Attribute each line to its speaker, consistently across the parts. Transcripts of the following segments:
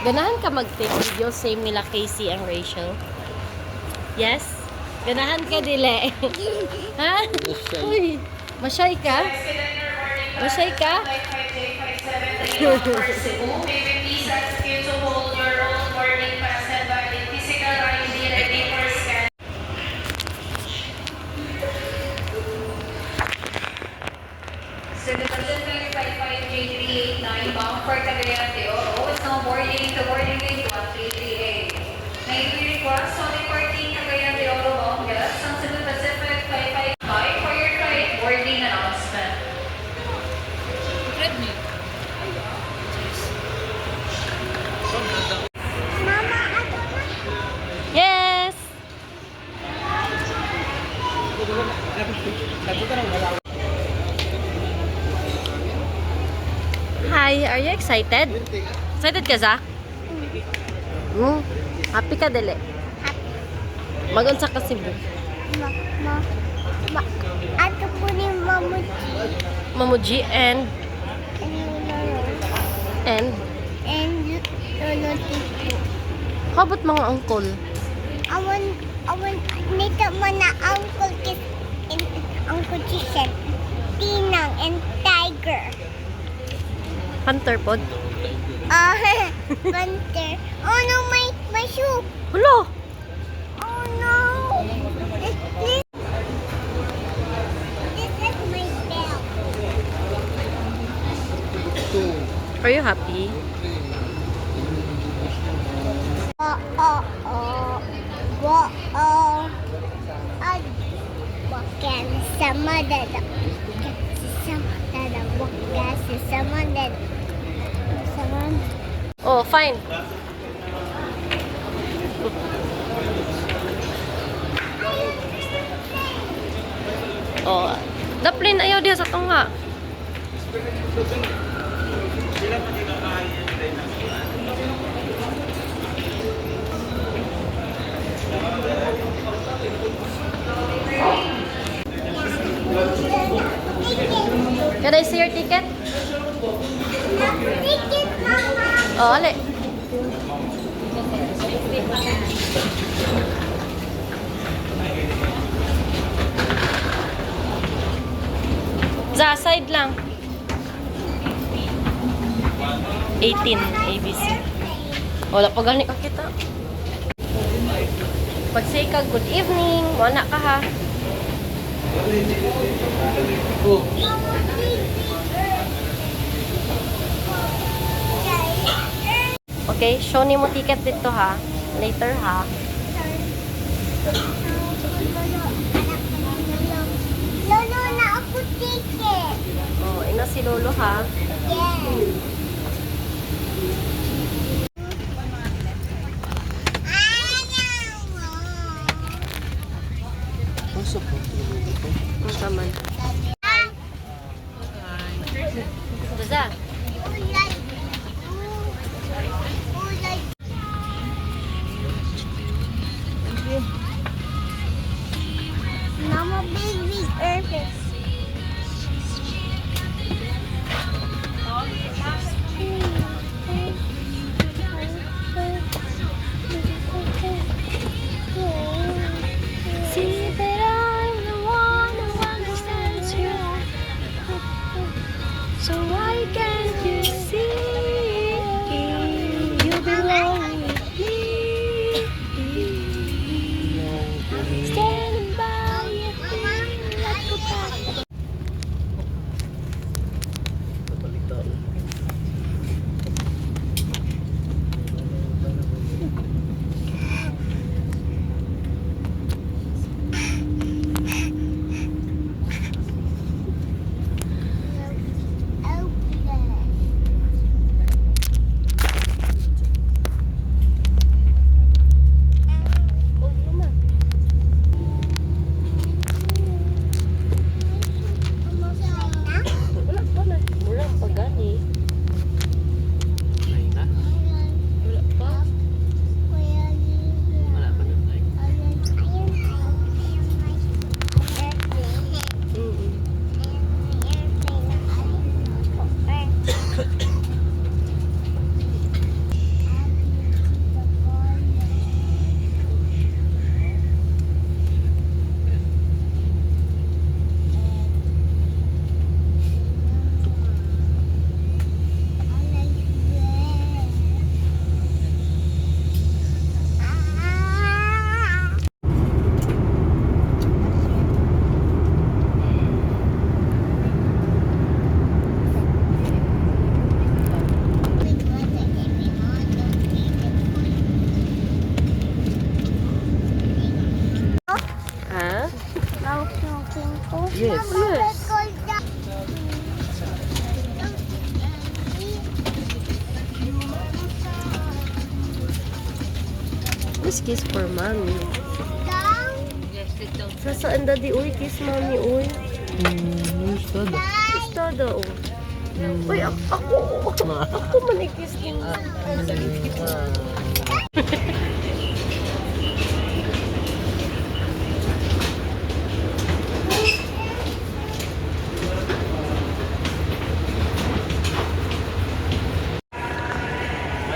Speaker 1: Ganahan ka mag-take video, same nila Casey and Rachel. Yes? Ganahan ka, dile. Ha? Uy, masyay ka? Masyay ka?
Speaker 2: Bound for Cagayan de Oro, snowboarding to boarding gate 133A. May request on departing Cagayan de Oro bound guests on Cebu Pacific 555 for your flight boarding announcement.
Speaker 1: Yes! Hi, are you excited? Excited ka, Zach? Happy ka, dali. Magunsa ka Cebu.
Speaker 3: Ato po ni Mamuji.
Speaker 1: Mamuji and
Speaker 3: Lolo Tito.
Speaker 1: how about mga uncle?
Speaker 3: Awan, nito man na Uncle Kis and Uncle Chisel, Tinang and Tiger.
Speaker 1: Hunter pod?
Speaker 3: Hunter. Oh no, my shoe.
Speaker 1: Hulo!
Speaker 3: Oh no. This is my belt.
Speaker 1: Are you happy?
Speaker 3: Wakan sama dada. Sama dada. Wakan sama dada. Sama.
Speaker 1: Oh, fine. Oh, daplin ayaw dia sa tungha. Can I see your ticket?
Speaker 3: Ticket, mama.
Speaker 1: Oh, ali. Za, side lang. 18, ABC. Wala pa gani ka kita. Pag say ka, good evening. Wala ka ha. Okay, show ni mo ticket dito ha. Later ha.
Speaker 3: Lolo, na ako ticket.
Speaker 1: Oh, ina si Lolo ha.
Speaker 3: Yes.
Speaker 1: Ang saman. Daza.
Speaker 3: Mama, baby, Earth.
Speaker 1: Kiss for mommy.
Speaker 3: Down.
Speaker 1: Saan daddy? Uy, kiss mommy, uy.
Speaker 3: Die.
Speaker 1: Tada, oh. Uy, ako. Ako man i-kiss mo.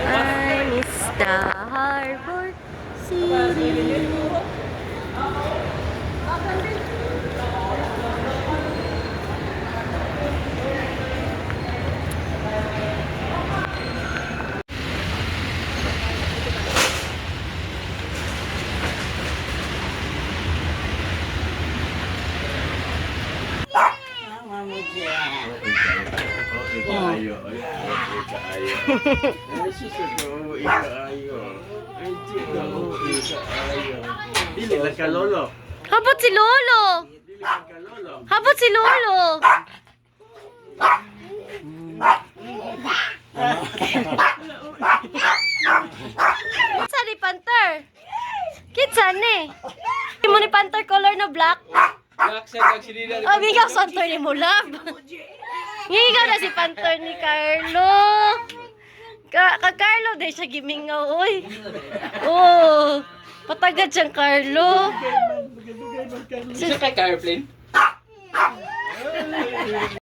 Speaker 1: I miss the harbor city.
Speaker 4: Ikaayo. Ay, susuko. Ikaayo. Ay, chika. Ikaayo. Dili lang ka, lolo.
Speaker 1: Habot si Lolo!
Speaker 4: Dili lang ka, lolo.
Speaker 1: Habot si Lolo! Kitsa ni Panther? Kitsa ni? Hindi mo ni Panther color na black? Oh, bigaw Panther ni mo, love. Ngigaw na si Panther ni Carlo. Carlo, dahil siya gimingaw, oy. Oh, patagad siyang Carlo.
Speaker 5: Sino kay Carplane?